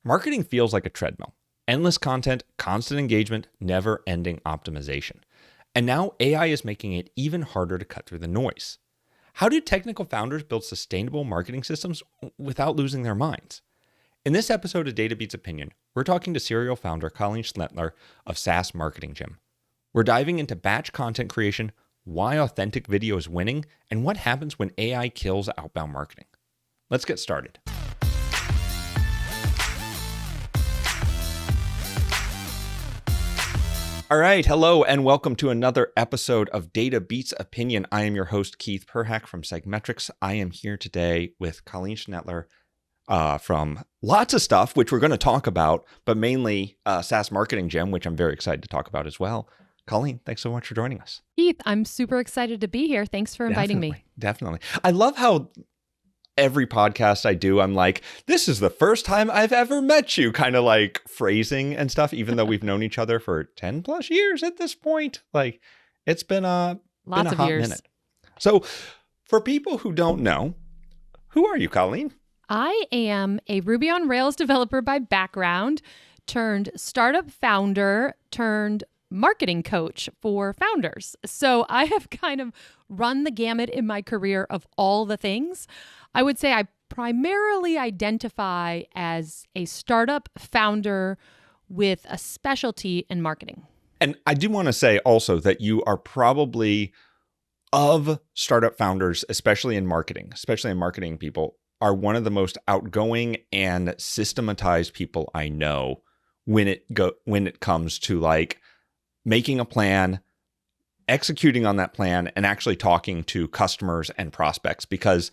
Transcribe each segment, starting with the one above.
Marketing feels like a treadmill. Endless content, constant engagement, never-ending optimization. And now AI is making it even harder to cut through the noise. How do technical founders build sustainable marketing systems without losing their minds? In this episode of Data Beats Opinion, we're talking to serial founder Colleen Schnettler of SaaS Marketing Gym. We're diving into batch content creation, why authentic video is winning, and what happens when AI kills outbound marketing. Let's get started. All right, hello, and welcome to another episode of Data Beats Opinion. I am your host, Keith Perhack from SegMetrics. I am here today with Colleen Schnettler from lots of stuff, which we're going to talk about, but mainly SaaS Marketing Gym, which I'm very excited to talk about as well. Colleen, thanks so much for joining us. Keith, I'm super excited to be here. Thanks for inviting me. Definitely. I love how every podcast I do, I'm like, this is the first time I've ever met you, kind of like phrasing and stuff, even though we've known each other for 10 plus years at this point. Like, it's been a hot minute. So for people who don't know, who are you, Colleen? I am a Ruby on Rails developer by background, turned startup founder, turned marketing coach for founders. So I have kind of run the gamut in my career of all the things. I would say I primarily identify as a startup founder with a specialty in marketing. And I do want to say also that you are probably, of startup founders, especially in marketing people, are one of the most outgoing and systematized people I know when it comes to like making a plan, executing on that plan, and actually talking to customers and prospects. Because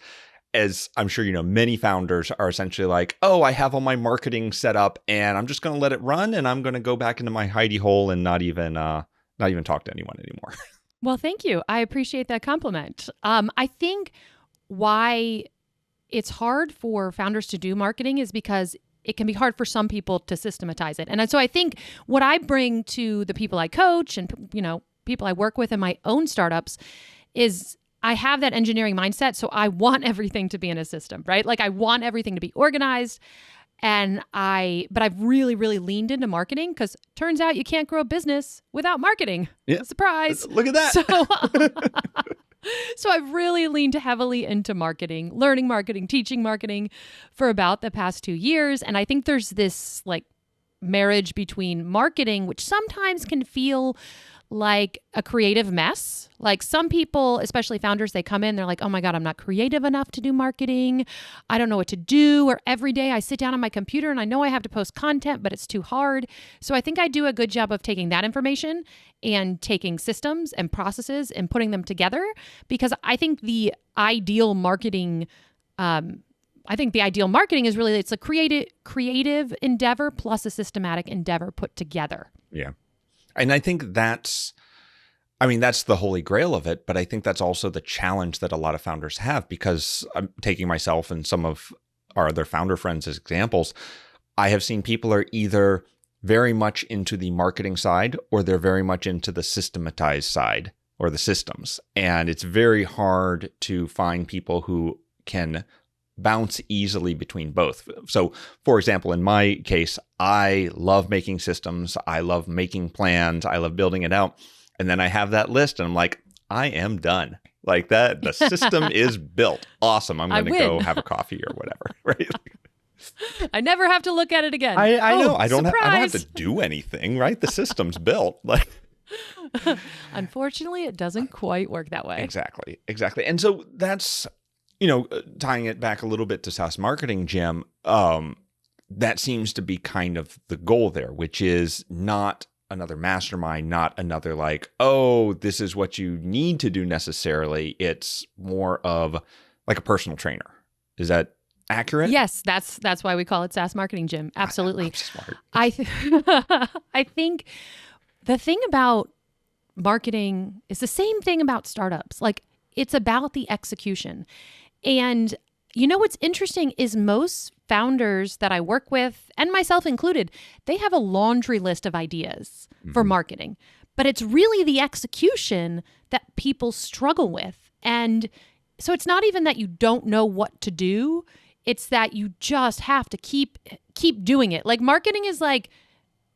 as I'm sure you know, many founders are essentially like, oh, I have all my marketing set up and I'm just going to let it run and I'm going to go back into my hidey hole and not even talk to anyone anymore. Well, thank you. I appreciate that compliment. I think why it's hard for founders to do marketing is because it can be hard for some people to systematize it. And so I think what I bring to the people I coach and, people I work with in my own startups is I have that engineering mindset. So I want everything to be in a system, right? Like I want everything to be organized. But I've really, really leaned into marketing because turns out you can't grow a business without marketing. Yeah. Surprise. Look at that. So I've really leaned heavily into marketing, learning marketing, teaching marketing for about the past 2 years. And I think there's this like marriage between marketing, which sometimes can feel like a creative mess. Like some people, especially founders, they come in, they're like, oh my God, I'm not creative enough to do marketing. I don't know what to do. Or every day I sit down on my computer and I know I have to post content, but it's too hard. So I think I do a good job of taking that information and taking systems and processes and putting them together, because I think the ideal marketing is really, it's a creative endeavor plus a systematic endeavor put together. Yeah. And I think that's the holy grail of it, but I think that's also the challenge that a lot of founders have, because I'm taking myself and some of our other founder friends as examples. I have seen people are either very much into the marketing side or they're very much into the systematized side or the systems. And it's very hard to find people who can bounce easily between both. So, for example, in my case, I love making systems. I love making plans. I love building it out. And then I have that list and I'm like, I am done. Like that, the system is built. Awesome. I'm going to go have a coffee or whatever. Right? I never have to look at it again. I know. I don't have to do anything, right? The system's built. Like, unfortunately, it doesn't quite work that way. Exactly. And so that's, tying it back a little bit to SaaS Marketing Gym, that seems to be kind of the goal there, which is not another mastermind, not another like, oh, this is what you need to do necessarily. It's more of like a personal trainer. Is that accurate? Yes, that's why we call it SaaS Marketing Gym. Absolutely. I'm smart. I think the thing about marketing is the same thing about startups. Like it's about the execution. And what's interesting is most founders that I work with, and myself included, they have a laundry list of ideas for marketing, but it's really the execution that people struggle with. And so it's not even that you don't know what to do. It's that you just have to keep keep doing it. Like marketing is like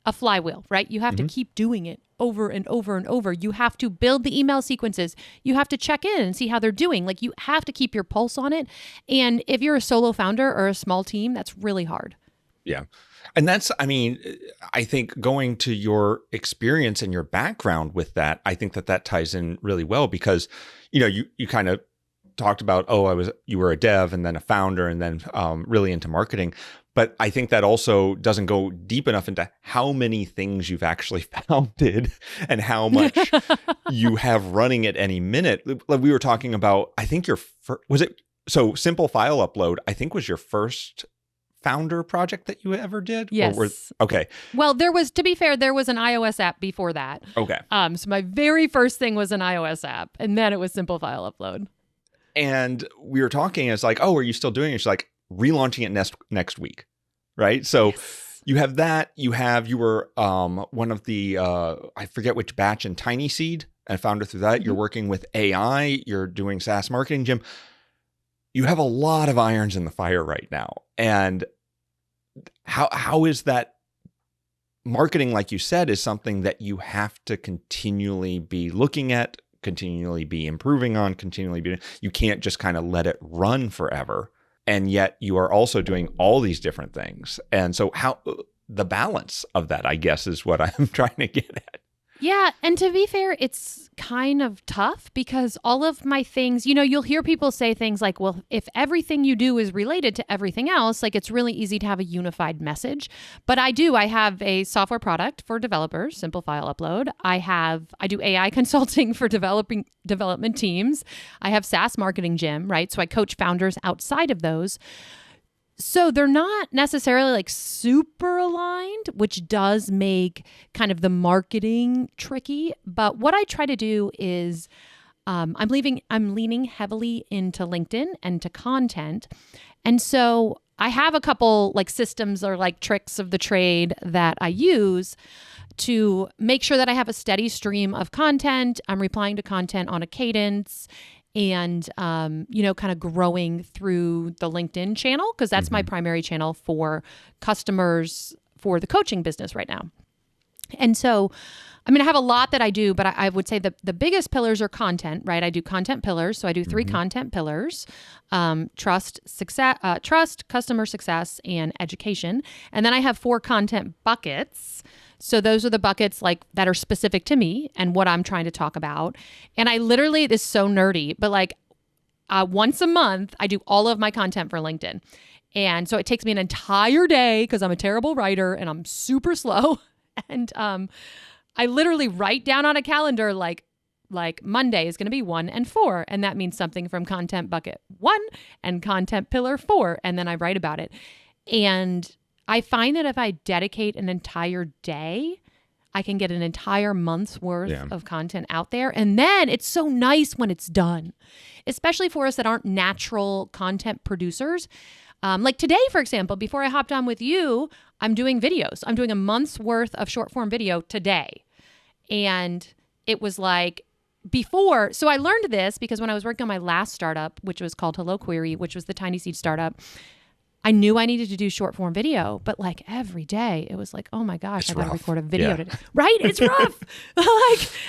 a flywheel, right? You have to keep doing it over and over and over. You have to build the email sequences. You have to check in and see how they're doing. Like you have to keep your pulse on it. And if you're a solo founder or a small team, that's really hard. Yeah. And that's, I mean, I think going to your experience and your background with that, I think that ties in really well because, you kind of talked about, you were a dev and then a founder and then really into marketing. But I think that also doesn't go deep enough into how many things you've actually founded and how much you have running at any minute. Like we were talking about, I think Simple File Upload, I think was your first founder project that you ever did? Yes. Okay. Well, to be fair, there was an iOS app before that. Okay. So my very first thing was an iOS app, and then it was Simple File Upload. And we were talking, it's like, are you still doing it? She's like, relaunching it next week. Right. So you have that, you were one of the, I forget which batch in Tiny Seed and founder through that. You're working with AI, you're doing SaaS marketing, Jim. You have a lot of irons in the fire right now. And how is that marketing, like you said, is something that you have to continually be looking at, continually be improving on, you can't just kind of let it run forever. And yet you are also doing all these different things. And so how the balance of that, I guess, is what I'm trying to get at. Yeah. And to be fair, it's kind of tough because all of my things, you'll hear people say things like, well, if everything you do is related to everything else, like it's really easy to have a unified message. But I have a software product for developers, Simple File Upload. I do AI consulting for development teams. I have SaaS marketing, Jim, right? So I coach founders outside of those. So they're not necessarily like super aligned, which does make kind of the marketing tricky. But what I try to do is I'm leaning heavily into LinkedIn and to content. And so I have a couple like systems or like tricks of the trade that I use to make sure that I have a steady stream of content. I'm replying to content on a cadence and, kind of growing through the LinkedIn channel, because that's my primary channel for customers for the coaching business right now. And so, I have a lot that I do, but I would say the biggest pillars are content, right? I do content pillars. So I do 3 content pillars, trust, customer success, and education. And then I have 4 content buckets. So those are the buckets like that are specific to me and what I'm trying to talk about. And I literally, this is so nerdy, but like once a month, I do all of my content for LinkedIn. And so it takes me an entire day because I'm a terrible writer and I'm super slow. And I literally write down on a calendar like Monday is going to be 1 and 4. And that means something from content bucket 1 and content pillar 4. And then I write about it. And I find that if I dedicate an entire day, I can get an entire month's worth of content out there. And then it's so nice when it's done, especially for us that aren't natural content producers. Like today, for example, before I hopped on with you, I'm doing videos. I'm doing a month's worth of short form video today. And it was like before. So I learned this because when I was working on my last startup, which was called Hello Query, which was the Tiny Seed startup, I knew I needed to do short form video, but like every day it was like, oh my gosh, I got to record a video today. Right? It's rough.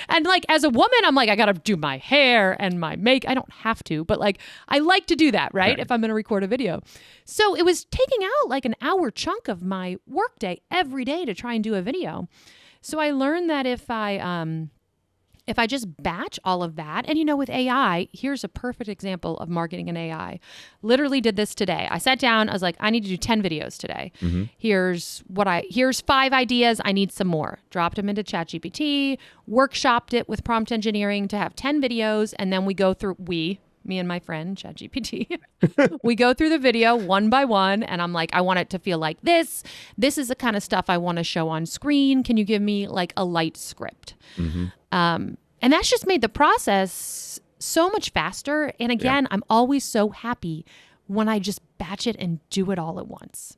And as a woman, I'm like, I got to do my hair and my I don't have to, but like, I like to do that, right? If I'm going to record a video. So it was taking out like an hour chunk of my workday every day to try and do a video. So I learned that if I just batch all of that, and with AI, here's a perfect example of marketing and AI. Literally did this today. I sat down, I was like, I need to do 10 videos today. Here's 5 ideas. I need some more. Dropped them into ChatGPT, workshopped it with prompt engineering to have 10 videos. And then we go through, me and my friend, ChatGPT, we go through the video one by one. And I'm like, I want it to feel like this. This is the kind of stuff I want to show on screen. Can you give me like a light script? And that's just made the process so much faster. And again, I'm always so happy when I just batch it and do it all at once.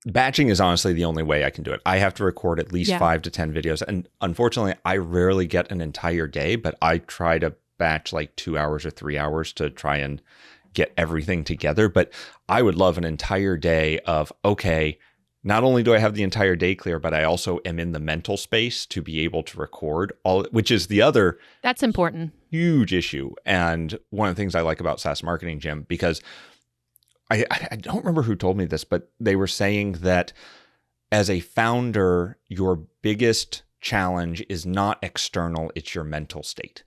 Batching is honestly the only way I can do it. I have to record at least 5 to 10 videos. And unfortunately, I rarely get an entire day, but I try to batch like 2 hours or 3 hours to try and get everything together. But I would love an entire day of, okay, not only do I have the entire day clear, but I also am in the mental space to be able to record all, which is the other that's important, huge issue. And one of the things I like about SaaS marketing, Jim, because I don't remember who told me this, but they were saying that as a founder, your biggest challenge is not external, it's your mental state.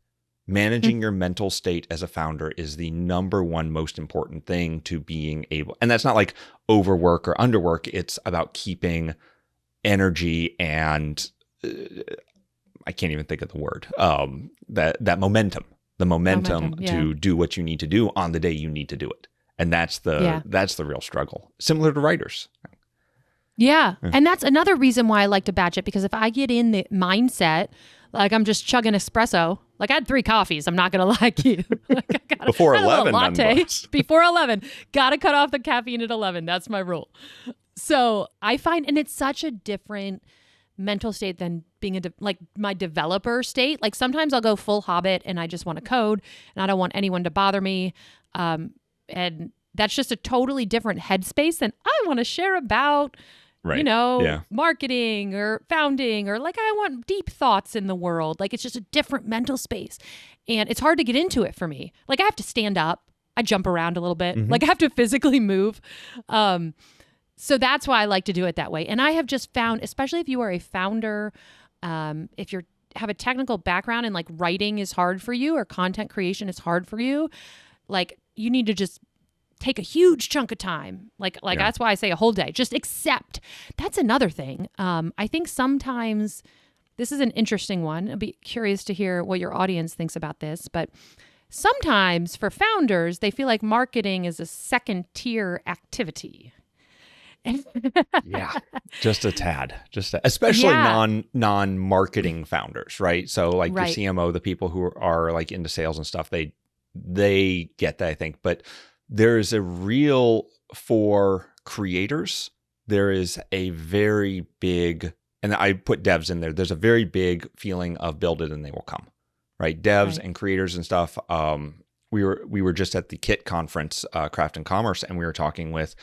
Managing your mental state as a founder is the number one most important thing to being able, and that's not like overwork or underwork. It's about keeping energy and I can't even think of the word, that momentum, the momentum to do what you need to do on the day you need to do it. And that's the real struggle, similar to writers. Yeah. And that's another reason why I like to batch it, because if I get in the mindset, like I'm just chugging espresso, like I had 3 coffees, I'm not going to lie to you. Like before 11, latte before 11, got to cut off the caffeine at 11. That's my rule. So I find, and it's such a different mental state than being like my developer state. Like sometimes I'll go full Hobbit and I just want to code and I don't want anyone to bother me. And that's just a totally different headspace than I want to share about, marketing or founding, or like I want deep thoughts in the world. Like it's just a different mental space. And it's hard to get into it for me. Like I have to stand up. I jump around a little bit. Mm-hmm. Like I have to physically move. So that's why I like to do it that way. And I have just found, especially if you are a founder, if you have a technical background and like writing is hard for you or content creation is hard for you, like you need to just take a huge chunk of time. That's why I say a whole day. Just accept. That's another thing. I think sometimes this is an interesting one. I'd be curious to hear what your audience thinks about this. But sometimes for founders, they feel like marketing is a second tier activity. Yeah, just a tad, especially non-marketing founders, right? So like your CMO, the people who are like into sales and stuff, they get that, I think. But there's a real, for creators, there is a very big, and I put devs in there, there's a very big feeling of build it and they will come, right? Devs and creators and stuff. We were just at the KIT conference, Craft and Commerce, and we were talking with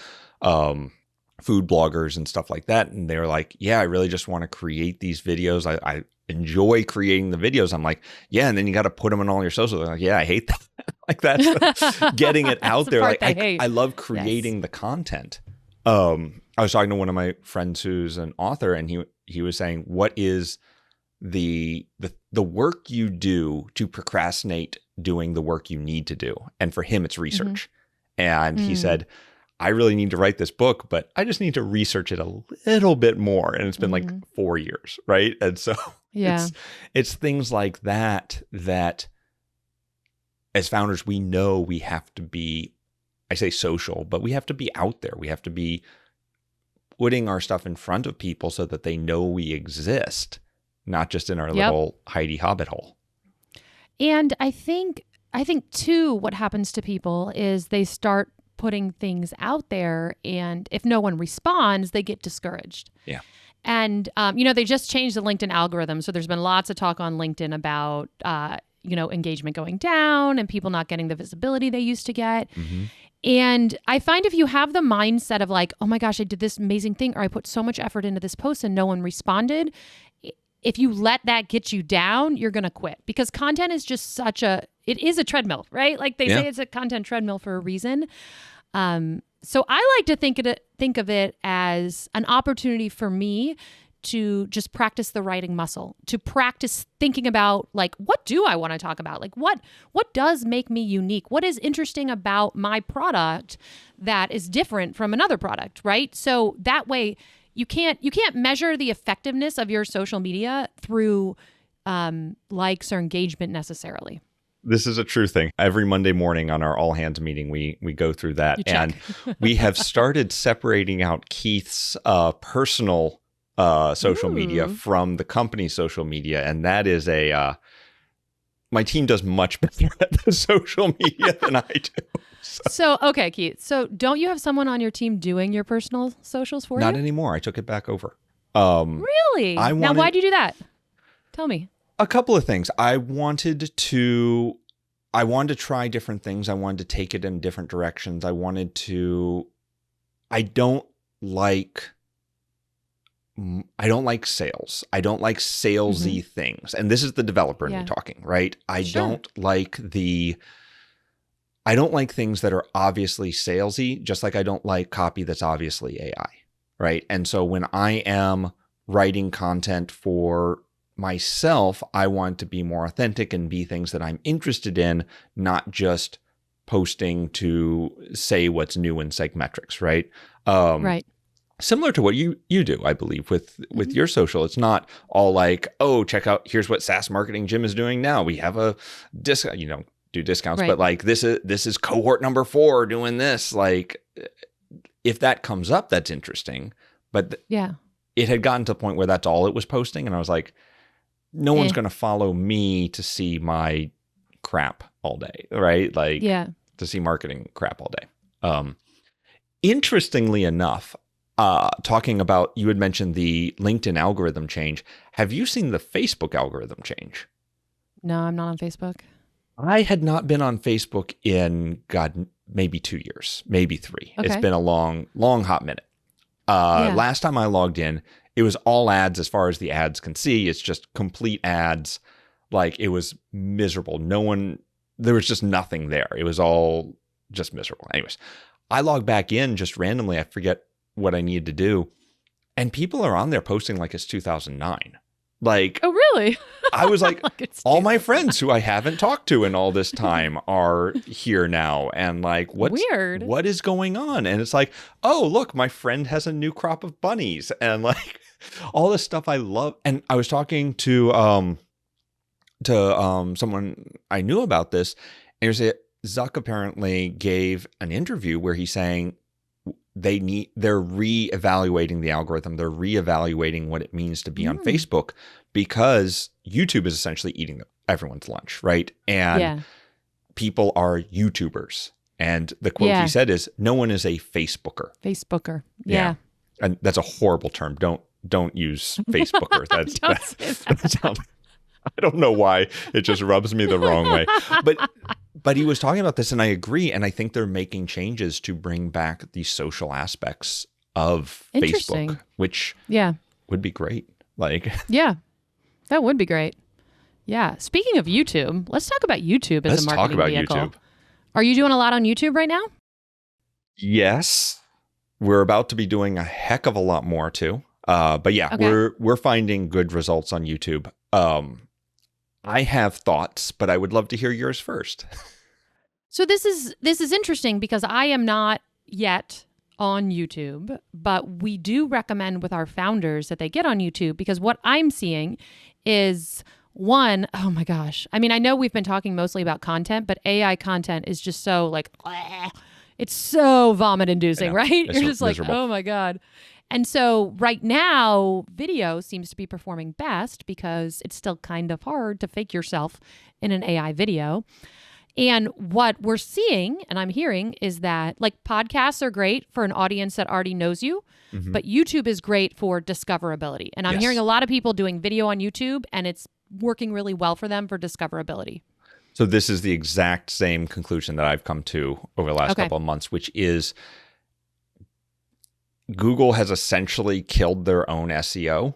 food bloggers and stuff like that. And they were like, yeah, I really just want to create these videos. I enjoy creating the videos. I'm like, yeah. And then you got to put them on all your socials. They're like, yeah, I hate that. Like that's getting it out there. Like I love creating the content. I was talking to one of my friends who's an author, and he was saying, what is the work you do to procrastinate doing the work you need to do? And for him, it's research. And he said, I really need to write this book, but I just need to research it a little bit more. And it's been like 4 years, right? And so it's things like that as founders, we know we have to be, I say social, but we have to be out there. We have to be putting our stuff in front of people so that they know we exist, not just in our little Heidi Hobbit hole. And I think too, what happens to people is they start putting things out there, and if no one responds, they get discouraged. Yeah. And, they just changed the LinkedIn algorithm. So there's been lots of talk on LinkedIn about, engagement going down and people not getting the visibility they used to get. Mm-hmm. And I find if you have the mindset of like, oh my gosh, I did this amazing thing, or I put so much effort into this post and no one responded, if you let that get you down, you're going to quit, because content is just it is a treadmill, right? Like they say it's a content treadmill for a reason. So I like to think of it as an opportunity for me to just practice the writing muscle, to practice thinking about like, what do I want to talk about? Like what does make me unique? What is interesting about my product that is different from another product, right? So that way you can't measure the effectiveness of your social media through likes or engagement necessarily. This is a true thing. Every Monday morning on our all hands meeting, we go through that. And we have started separating out Keith's personal social media from the company's social media. And that is my team does much better at the social media than I do. So, okay, Keith. So don't you have someone on your team doing your personal socials for you? Not anymore. I took it back over. Really? Now, why'd you do that? Tell me. A couple of things. I wanted to I wanted to try different things. I wanted to take it in different directions. I don't like sales. I don't like salesy things. And this is the developer in me talking, right? I don't like things that are obviously salesy, just like I don't like copy that's obviously AI, right? And so when I am writing content for myself, I want to be more authentic and be things that I'm interested in, not just posting to say what's new in SegMetrics, right? Right. Similar to what you do, I believe, with your social. It's not all like, oh, check out, here's what SaaS marketing Jim is doing now. We have a discount, do discounts, but like this is cohort number 4 doing this. Like, if that comes up, that's interesting. But it had gotten to the point where that's all it was posting, and I was like, no one's going to follow me to see my crap all day, right? Like, to see marketing crap all day. Interestingly enough, talking about, you had mentioned the LinkedIn algorithm change. Have you seen the Facebook algorithm change? No, I'm not on Facebook. I had not been on Facebook in, God, maybe 2 years, maybe 3. Okay. It's been a long hot minute. Last time I logged in, it was all ads as far as the ads can see. It's just complete ads. Like, it was miserable. There was just nothing there. It was all just miserable. Anyways, I logged back in just randomly. I forget what I needed to do. And people are on there posting like it's 2009. Like, oh, really? I was like all my friends who I haven't talked to in all this time are here now. And like, weird. What is going on? And it's like, oh, look, my friend has a new crop of bunnies, and like all this stuff I love. And I was talking to someone I knew about this, and he was saying, Zuck apparently gave an interview where he's saying they're reevaluating the algorithm. They're reevaluating what it means to be on Facebook, because YouTube is essentially eating everyone's lunch, right? And people are YouTubers. And the quote he said is, no one is a Facebooker. Facebooker. Yeah. And that's a horrible term. Don't use Facebooker. That sounds, I don't know why. It just rubs me the wrong way. But he was talking about this, and I agree. And I think they're making changes to bring back the social aspects of Facebook, which would be great. Like, that would be great. Yeah. Speaking of YouTube, let's talk about YouTube as a marketing vehicle. YouTube. Are you doing a lot on YouTube right now? Yes. We're about to be doing a heck of a lot more too. But yeah, we're finding good results on YouTube. I have thoughts, but I would love to hear yours first. So this is interesting, because I am not yet on YouTube, but we do recommend with our founders that they get on YouTube, because what I'm seeing is, one, oh my gosh. I mean, I know we've been talking mostly about content, but AI content is just so like, it's so vomit inducing, right? You're just miserable. Like, oh my God. And so right now, video seems to be performing best, because it's still kind of hard to fake yourself in an AI video. And what we're seeing and I'm hearing is that, like, podcasts are great for an audience that already knows you, but YouTube is great for discoverability. And I'm hearing a lot of people doing video on YouTube, and it's working really well for them for discoverability. So this is the exact same conclusion that I've come to over the last couple of months, which is Google has essentially killed their own SEO,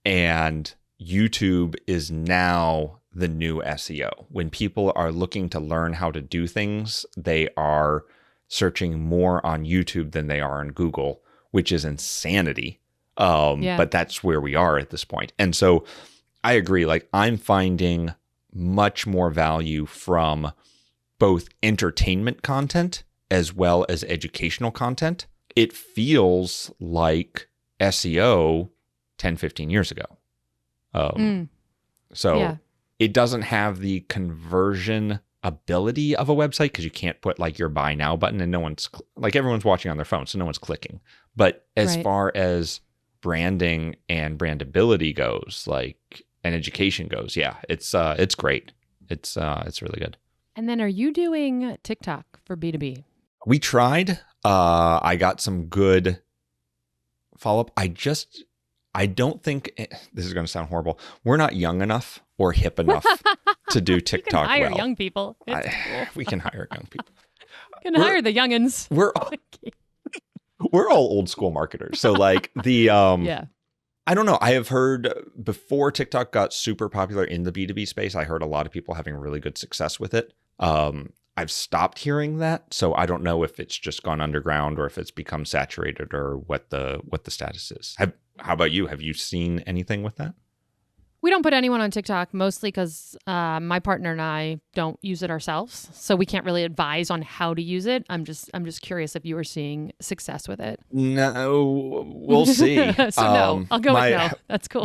and YouTube is now the new SEO. When people are looking to learn how to do things, they are searching more on YouTube than they are on Google, which is insanity. But that's where we are at this point. And so I agree. Like, I'm finding much more value from both entertainment content as well as educational content. It feels like SEO 10, 15 years ago. It doesn't have the conversion ability of a website, because you can't put like your buy now button, and no one's like, everyone's watching on their phone, so no one's clicking. But as far as branding and brandability goes, like, and education goes, it's great. It's really good. And then, are you doing TikTok for B2B? We tried. I got some good follow-up. I don't think, this is going to sound horrible, we're not young enough or hip enough to do TikTok hire well. young people. It's cool. We can hire young people. You can hire the youngins. We're all old school marketers. So like the yeah. I don't know. I have heard before TikTok got super popular in the B2B space, I heard a lot of people having really good success with it. I've stopped hearing that, so I don't know if it's just gone underground or if it's become saturated or what the status is. How about you? Have you seen anything with that? We don't put anyone on TikTok, mostly because my partner and I don't use it ourselves, so we can't really advise on how to use it. I'm just curious if you were seeing success with it. No, we'll see. No, I'll go with no. That's cool.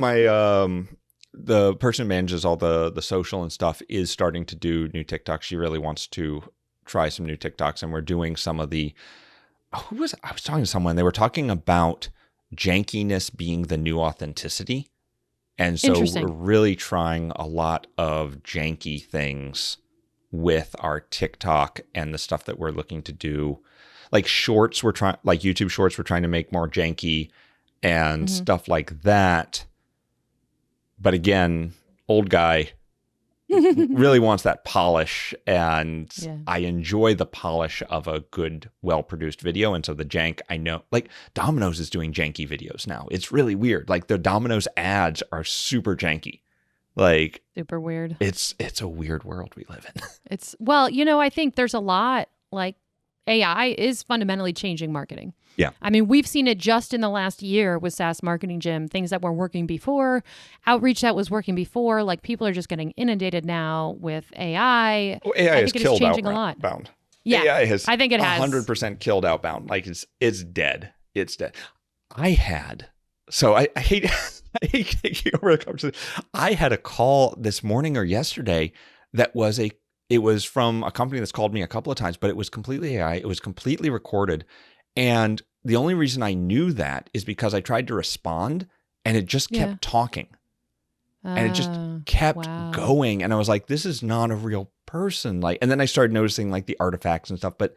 The person who manages all the social and stuff is starting to do new TikToks. She really wants to try some new TikToks, and we're doing some of the. I was talking to someone. They were talking about jankiness being the new authenticity. And so we're really trying a lot of janky things with our TikTok and the stuff that we're looking to do. Like shorts, like YouTube shorts, we're trying to make more janky and stuff like that. But again, old guy really wants that polish, and I enjoy the polish of a good, well-produced video. And so the jank, I know, like Domino's is doing janky videos now. It's really weird. Like the Domino's ads are super janky. Like super weird. It's a weird world we live in. I think there's a lot, like AI is fundamentally changing marketing. Yeah. I mean, we've seen it just in the last year with SaaS Marketing Gym, things that were working before, outreach that was working before. Like people are just getting inundated now with AI. Well, AI has killed changing outbound. A lot. Yeah, AI has. I think it has 100% killed outbound. Like it's dead. It's dead. I hate taking over the conversation. I had a call this morning or yesterday that was it was from a company that's called me a couple of times, but it was completely AI. It was completely recorded. And the only reason I knew that is because I tried to respond and it just kept talking. And it just kept going. And I was like, this is not a real person. Like, and then I started noticing like the artifacts and stuff, but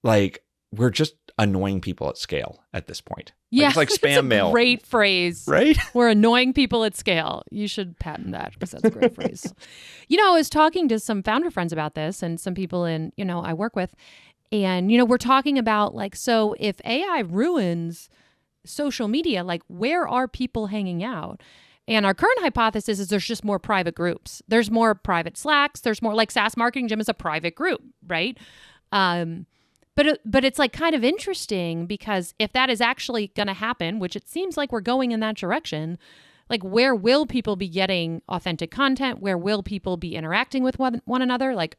like, we're just annoying people at scale at this point. Like, it's like spam mail. Great phrase. Right? We're annoying people at scale. You should patent that because that's a great phrase. I was talking to some founder friends about this and some people I work with. And, we're talking about like, so if AI ruins social media, like where are people hanging out? And our current hypothesis is there's just more private groups. There's more private Slacks. There's more like SaaS Marketing Gym is a private group, right? But it's like kind of interesting because if that is actually going to happen, which it seems like we're going in that direction, like where will people be getting authentic content? Where will people be interacting with one another? Like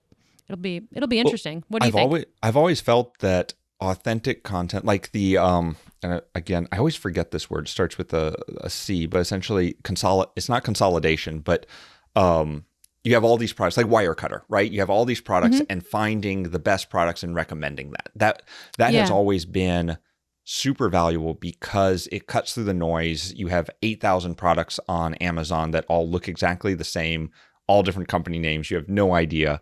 it'll be interesting. What do you think? I've always felt that authentic content, like the and again, I always forget this word. It starts with a C, but essentially it's not consolidation, but you have all these products like Wirecutter, right? You have all these products and finding the best products and recommending that. That has always been super valuable because it cuts through the noise. You have 8,000 products on Amazon that all look exactly the same, all different company names. You have no idea.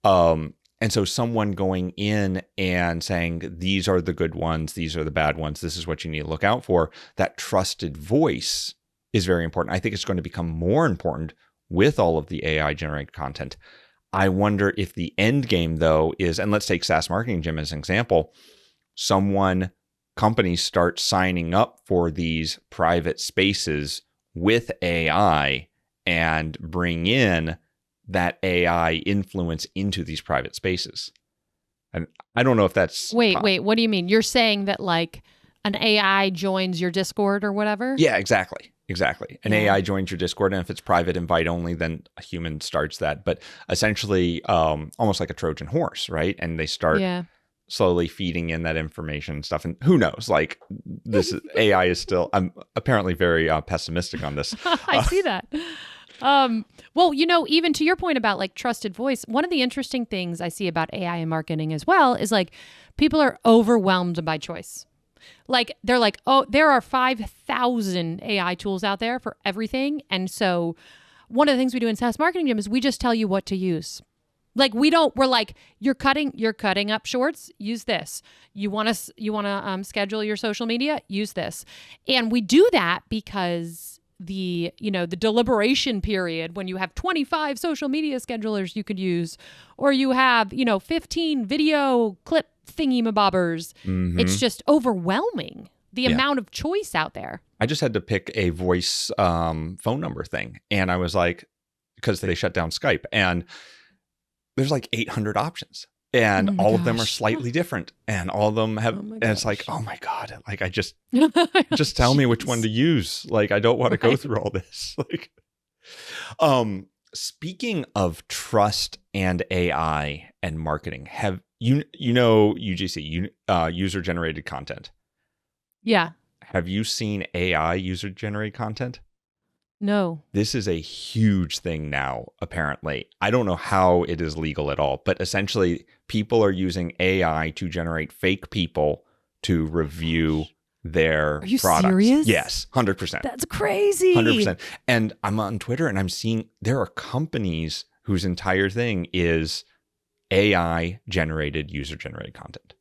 And so someone going in and saying, these are the good ones, these are the bad ones, this is what you need to look out for, that trusted voice is very important. I think it's going to become more important with all of the AI generated content. I wonder if the end game though is, and let's take SaaS Marketing Gym as an example, companies start signing up for these private spaces with AI and bring in that AI influence into these private spaces. And I don't know if that's... Wait, what do you mean? You're saying that like an AI joins your Discord or whatever? Yeah, exactly. An AI joins your Discord, and if it's private invite only, then a human starts that. But essentially, almost like a Trojan horse, right? And they start slowly feeding in that information and stuff. And who knows? Like this AI is still... I'm apparently very pessimistic on this. I see that. Well, even to your point about like trusted voice, one of the interesting things I see about AI and marketing as well is like people are overwhelmed by choice. Like they're like, oh, there are 5,000 AI tools out there for everything. And so one of the things we do in SaaS Marketing Gym is we just tell you what to use. Like we're like, you're cutting up shorts, use this. You want to schedule your social media, use this. And we do that because the deliberation period when you have 25 social media schedulers you could use, or you have, 15 video clip thingy-mabobbers. It's just overwhelming, the amount of choice out there. I just had to pick a voice phone number thing. And I was like, because they shut down Skype, and there's like 800 options. And all of them are slightly different, and all of them have, and it's like, oh my God, like I just tell me which one to use. Like, I don't want to go through all this. Like, speaking of trust and AI and marketing, have UGC, user generated content? Yeah. Have you seen AI user generated content? No. This is a huge thing now, apparently. I don't know how it is legal at all, but essentially people are using AI to generate fake people to review their products. Are you serious? Yes, 100%. That's crazy. 100%. And I'm on Twitter and I'm seeing there are companies whose entire thing is AI generated user generated content.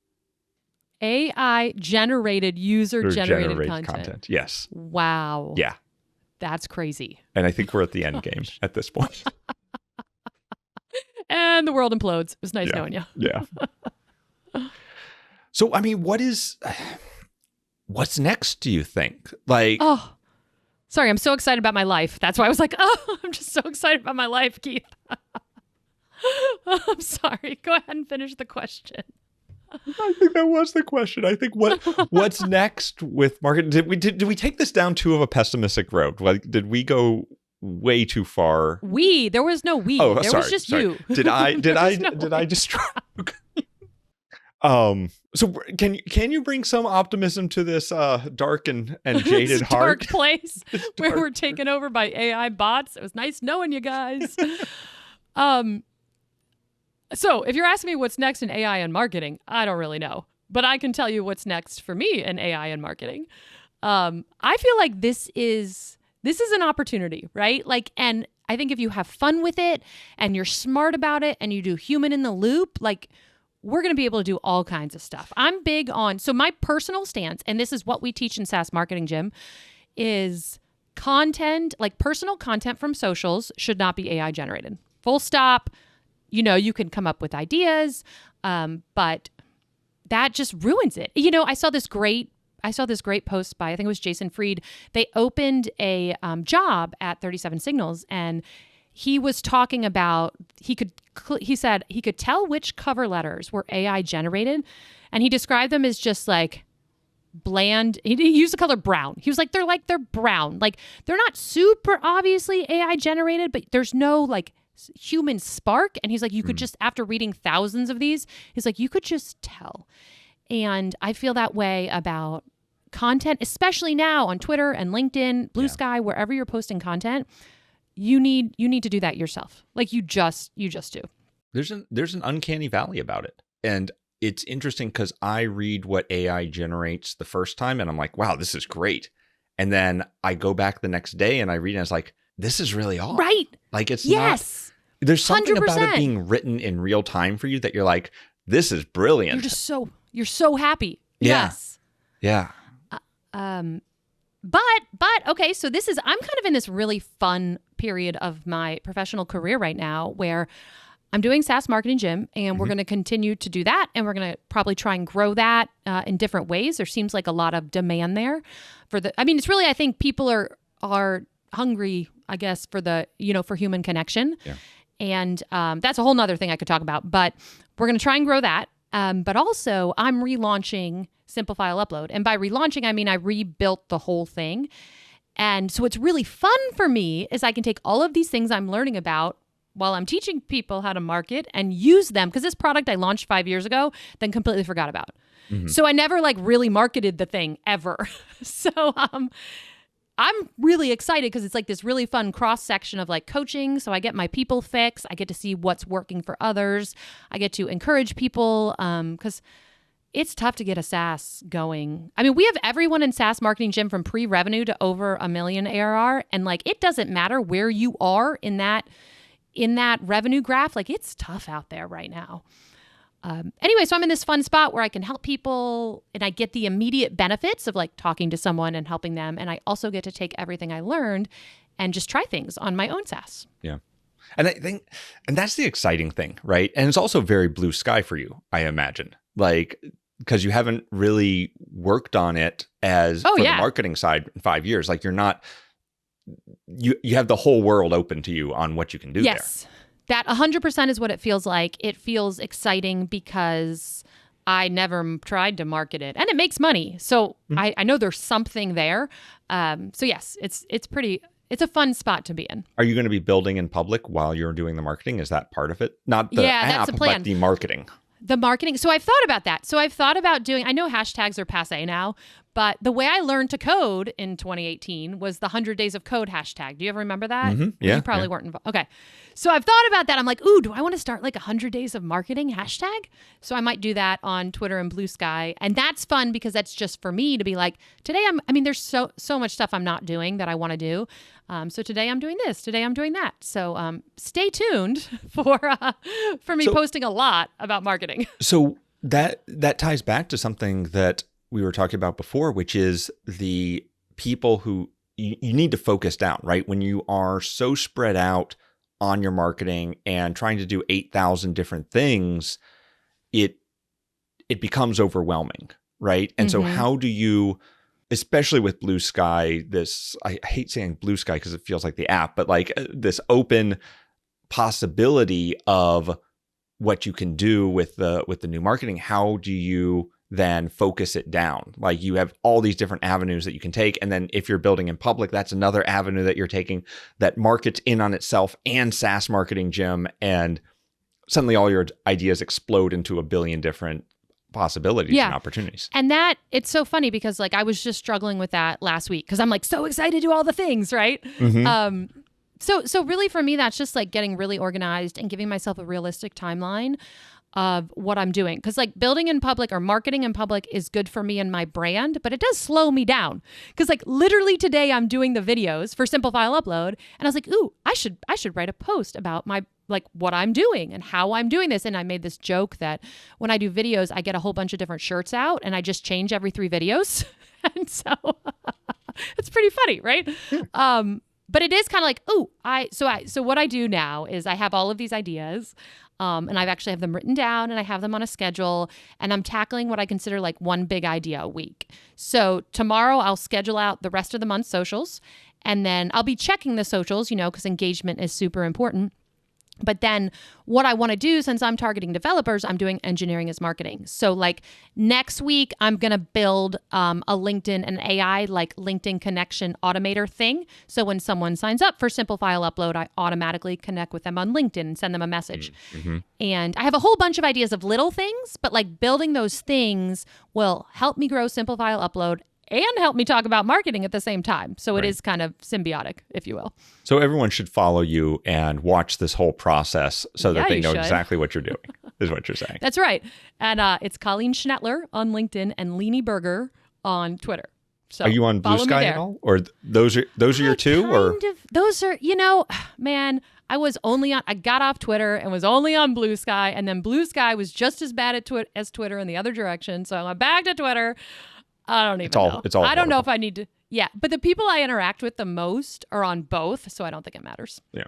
AI generated user generated content. Yes. Wow. Yeah. That's crazy. And I think we're at the end game at this point. And the world implodes. It was nice knowing you. Yeah. So, I mean, what's next, do you think? Like, sorry, I'm so excited about my life. That's why I was like, I'm just so excited about my life, Keith. I'm sorry. Go ahead and finish the question. I think that was the question. I think what's next with marketing? Did we take this down too of a pessimistic road? Like, did we go way too far? There was no we. There was just you. Did I destroy? So can you bring some optimism to this dark and jaded heart? Dark place where we're taken over by AI bots. It was nice knowing you guys. So if you're asking me what's next in AI and marketing, I don't really know. But I can tell you what's next for me in AI and marketing. I feel like this is an opportunity, right? Like, and I think if you have fun with it and you're smart about it and you do human in the loop, like, we're going to be able to do all kinds of stuff. I'm big on, so my personal stance, and this is what we teach in SaaS Marketing Gym, is content, like personal content from socials should not be AI generated. Full stop. You can come up with ideas, but that just ruins it. I saw this great post by, I think it was Jason Fried. They opened a job at 37 Signals, and he was talking about, he said he could tell which cover letters were AI generated, and he described them as just like bland. He used the color brown. He was like, they're brown. Like, they're not super obviously AI generated, but there's no like human spark. And he's like, you could just, after reading thousands of these, he's like, you could just tell. And I feel that way about content, especially now on Twitter and LinkedIn, Blue Sky, wherever you're posting content. You need to do that yourself. Like, you just do. There's an uncanny valley about it. And it's interesting because I read what AI generates the first time and I'm like, wow, this is great. And then I go back the next day and I read and it's like, this is really off. Right. Like, it's not. There's something 100%. About it being written in real time for you that you're like, this is brilliant. You're so happy. Yeah. Yes. Yeah. But okay, so I'm kind of in this really fun period of my professional career right now where I'm doing SaaS Marketing Gym, and we're going to continue to do that, and we're going to probably try and grow that in different ways. There seems like a lot of demand there it's really, I think people are hungry, I guess, for for human connection. Yeah. And that's a whole nother thing I could talk about, but we're going to try and grow that. But also I'm relaunching Simple File Upload. And by relaunching, I mean, I rebuilt the whole thing. And so what's really fun for me is I can take all of these things I'm learning about while I'm teaching people how to market and use them. Because this product I launched 5 years ago, then completely forgot about. So I never really marketed the thing ever. So I'm really excited because it's like this really fun cross section of like coaching. So I get my people fix. I get to see what's working for others. I get to encourage people because it's tough to get a SaaS going. I mean, we have everyone in SaaS Marketing Gym from pre-revenue to over $1 million ARR. And like, it doesn't matter where you are in that revenue graph. Like, it's tough out there right now. Anyway, so I'm in this fun spot where I can help people and I get the immediate benefits of like talking to someone and helping them. And I also get to take everything I learned and just try things on my own SaaS. Yeah. And I think, and that's the exciting thing, right? And it's also very blue sky for you, I imagine, like, because you haven't really worked on it the marketing side in 5 years. Like you're not, you have the whole world open to you on what you can do there. Yes. That 100% is what it feels like. It feels exciting because I never tried to market it and it makes money. So I know there's something there. So yes, it's a fun spot to be in. Are you going to be building in public while you're doing the marketing? Is that part of it? Not the app, that's the plan. but the marketing. The marketing. So I've thought about that. So I've thought about doing, I know hashtags are passé now, but the way I learned to code in 2018 was the 100 Days of Code hashtag. Do you ever remember that? Mm-hmm. Yeah. You probably weren't involved. Okay. So I've thought about that. I'm like, ooh, do I want to start like 100 Days of Marketing hashtag? So I might do that on Twitter and Blue Sky. And that's fun because that's just for me to be like, today there's so much stuff I'm not doing that I want to do. So today I'm doing this. Today I'm doing that. So stay tuned for me posting a lot about marketing. So that ties back to something that we were talking about before, which is the people who you need to focus down, right? When you are so spread out on your marketing and trying to do 8,000 different things, it becomes overwhelming, right? And so how do you, especially with Blue Sky, I hate saying Blue Sky because it feels like the app, but like this open possibility of what you can do with the new marketing, how do you then focus it down? Like you have all these different avenues that you can take. And then if you're building in public, that's another avenue that you're taking that markets in on itself and SaaS marketing, Jim. And suddenly all your ideas explode into a billion different possibilities and opportunities. And it's so funny because like I was just struggling with that last week because I'm like so excited to do all the things, right? Mm-hmm. So really for me, that's just like getting really organized and giving myself a realistic timeline of what I'm doing. Because like building in public or marketing in public is good for me and my brand, but it does slow me down. Because like literally today I'm doing the videos for Simple File Upload. And I was like, ooh, I should write a post about my like what I'm doing and how I'm doing this. And I made this joke that when I do videos, I get a whole bunch of different shirts out and I just change every 3 videos. And so it's pretty funny, right? But it is kind of like, so what I do now is I have all of these ideas. And I've actually have them written down and I have them on a schedule and I'm tackling what I consider like one big idea a week. So tomorrow I'll schedule out the rest of the month's socials and then I'll be checking the socials, because engagement is super important. But then what I want to do, since I'm targeting developers, I'm doing engineering as marketing. So like next week, I'm going to build a LinkedIn, an AI like LinkedIn connection automator thing. So when someone signs up for Simple File Upload, I automatically connect with them on LinkedIn and send them a message. Mm-hmm. And I have a whole bunch of ideas of little things, but like building those things will help me grow Simple File Upload and help me talk about marketing at the same time. So it is kind of symbiotic, if you will. So everyone should follow you and watch this whole process so that they know exactly what you're doing, is what you're saying. That's right. And it's Colleen Schnettler on LinkedIn and Leanie Burger on Twitter. So are you on Blue Sky at all? Or those are your two? Those are, man, I got off Twitter and was only on Blue Sky. And then Blue Sky was just as bad as Twitter in the other direction. So I went back to Twitter. I don't even know. It's all I don't know if I need to. Yeah. But the people I interact with the most are on both. So I don't think it matters. Yeah.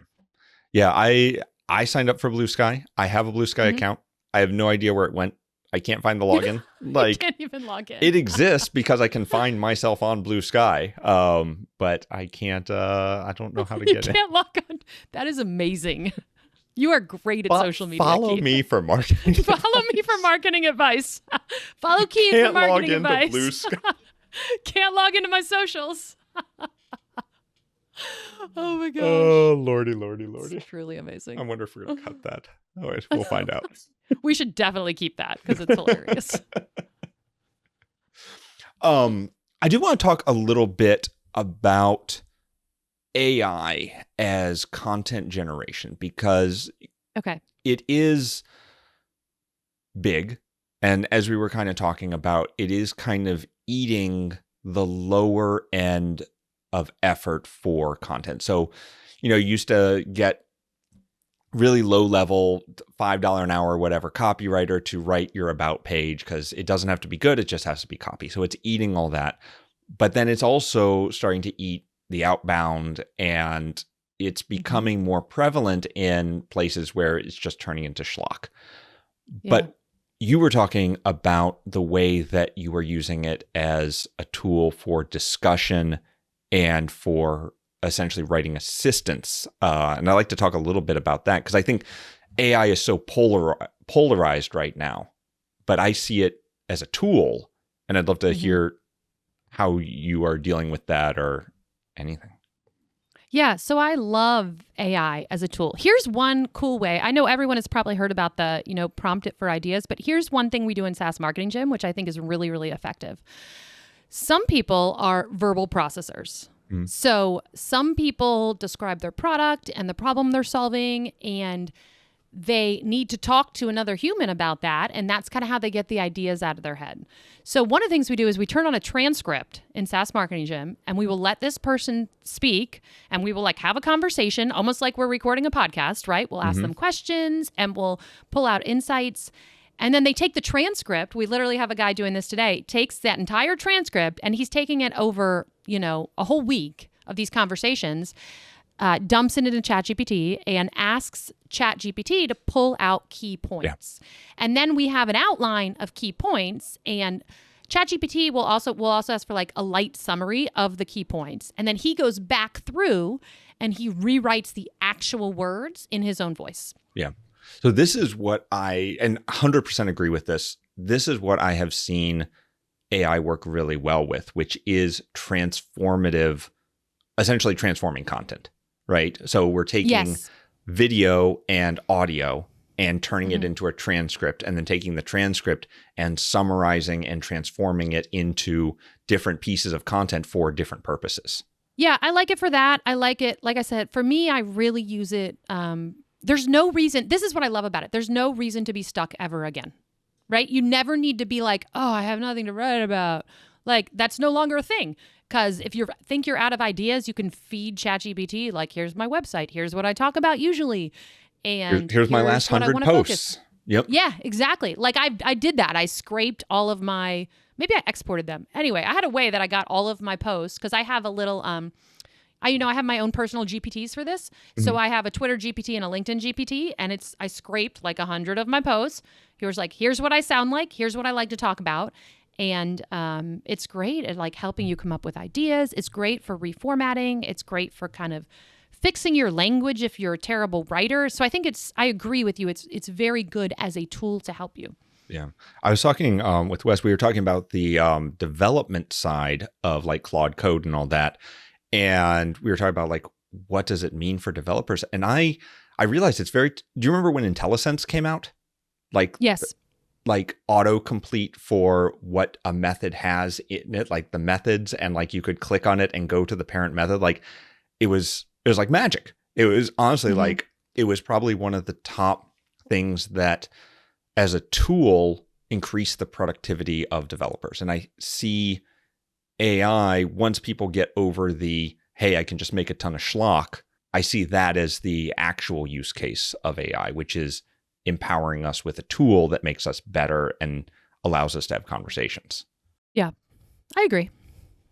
Yeah. I signed up for Blue Sky. I have a Blue Sky account. I have no idea where it went. I can't find the login. I can't even log in. It exists because I can find myself on Blue Sky. But I can't, I don't know how to get in. You can't log on. That is amazing. You are great at social media. Follow me for marketing. Follow me for marketing advice. Follow Keith for marketing advice. Blue Sky. Can't log into my socials. Oh my gosh. Oh, lordy. It's truly amazing. I wonder if we're going to cut that. All right, we'll find out. We should definitely keep that because it's hilarious. I do want to talk a little bit about AI as content generation because it is big. And as we were kind of talking about, it is kind of eating the lower end of effort for content. So, you used to get really low level, $5 an hour, whatever, copywriter to write your about page because it doesn't have to be good. It just has to be copy. So it's eating all that. But then it's also starting to eat the outbound, and it's becoming more prevalent in places where it's just turning into schlock. Yeah. But you were talking about the way that you were using it as a tool for discussion and for essentially writing assistance. And I'd like to talk a little bit about that because I think AI is so polarized right now, but I see it as a tool, and I'd love to hear how you are dealing with that or anything. Yeah, so I love AI as a tool. Here's one cool way. I know everyone has probably heard about the, prompt it for ideas, but here's one thing we do in SaaS Marketing Gym, which I think is really, really effective. Some people are verbal processors. So some people describe their product and the problem they're solving, and they need to talk to another human about that. And that's kind of how they get the ideas out of their head. So one of the things we do is we turn on a transcript in SaaS Marketing Gym, and we will let this person speak, and we will have a conversation, almost like we're recording a podcast, right? We'll ask them questions and we'll pull out insights. And then they take the transcript. We literally have a guy doing this today, takes that entire transcript, and he's taking it over, a whole week of these conversations, dumps it into ChatGPT and asks ChatGPT to pull out key points. Yeah. And then we have an outline of key points, and ChatGPT will also ask for a light summary of the key points. And then he goes back through and he rewrites the actual words in his own voice. Yeah. So this is what and 100% agree with this. This is what I have seen AI work really well with, which is essentially transforming content, right? So we're taking video and audio and turning it into a transcript, and then taking the transcript and summarizing and transforming it into different pieces of content for different purposes. Yeah, I like it for that. I like it. Like I said, for me, I really use it. There's no reason. This is what I love about it. There's no reason to be stuck ever again, right? You never need to be like, oh, I have nothing to write about. That's no longer a thing. Because if you think you're out of ideas, you can feed ChatGPT, here's my website. Here's what I talk about usually. And here's my last 100 posts. Focus. Yep. Yeah, exactly. I did that. I scraped all of maybe I exported them. Anyway, I had a way that I got all of my posts because I have a little, I have my own personal GPTs for this. So I have a Twitter GPT and a LinkedIn GPT, and I scraped 100 of my posts. Here's what I sound like. Here's what I like to talk about. And it's great at helping you come up with ideas. It's great for reformatting. It's great for kind of fixing your language if you're a terrible writer. So I think I agree with you. It's very good as a tool to help you. Yeah. I was talking with Wes, we were talking about the development side of Claude Code and all that. And we were talking about what does it mean for developers? And I realized it's do you remember when IntelliSense came out? Yes. Autocomplete for what a method has in it, the methods, and you could click on it and go to the parent method. It was like magic. It was honestly it was probably one of the top things that as a tool increased the productivity of developers. And I see AI, once people get over hey, I can just make a ton of schlock, I see that as the actual use case of AI, which is empowering us with a tool that makes us better and allows us to have conversations. Yeah, I agree.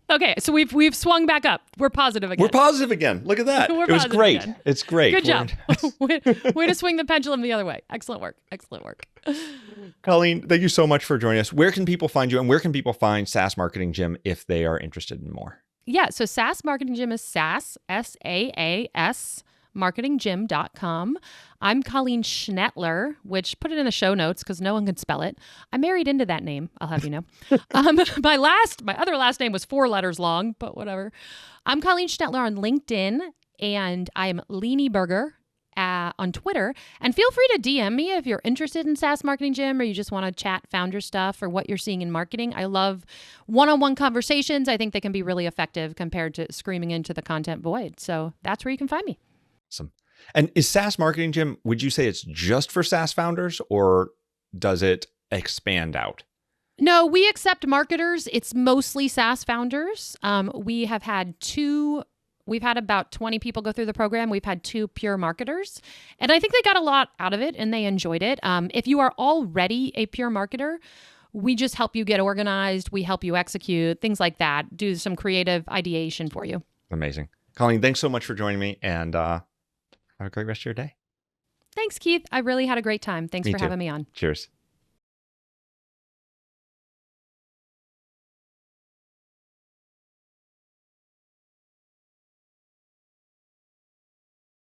Okay, so we've swung back up. We're positive again. We're positive again. Look at that. It was great. Again. It's great. Good job. Way to swing the pendulum the other way. Excellent work. Excellent work. Colleen, thank you so much for joining us. Where can people find you, and where can people find SaaS Marketing Gym if they are interested in more? Yeah, so SaaS Marketing Gym is SaaS, SaaS, marketinggym.com. I'm Colleen Schnettler, which put it in the show notes because no one can spell it. I married into that name, I'll have you know. My other last name was 4 letters long, but whatever. I'm Colleen Schnettler on LinkedIn, and I'm Leanie Burger on Twitter. And feel free to DM me if you're interested in SaaS Marketing Gym or you just want to chat founder stuff or what you're seeing in marketing. I love one-on-one conversations. I think they can be really effective compared to screaming into the content void. So that's where you can find me. Awesome. And is SaaS Marketing Gym, would you say it's just for SaaS founders, or does it expand out? No, we accept marketers. It's mostly SaaS founders. We have had 2 We've had about 20 people go through the program. We've had 2 pure marketers, and I think they got a lot out of it and they enjoyed it. If you are already a pure marketer, we just help you get organized. We help you execute, things like that, do some creative ideation for you. Amazing. Colleen, thanks so much for joining me, and have a great rest of your day. Thanks, Keith. I really had a great time. Thanks for having me on. Cheers.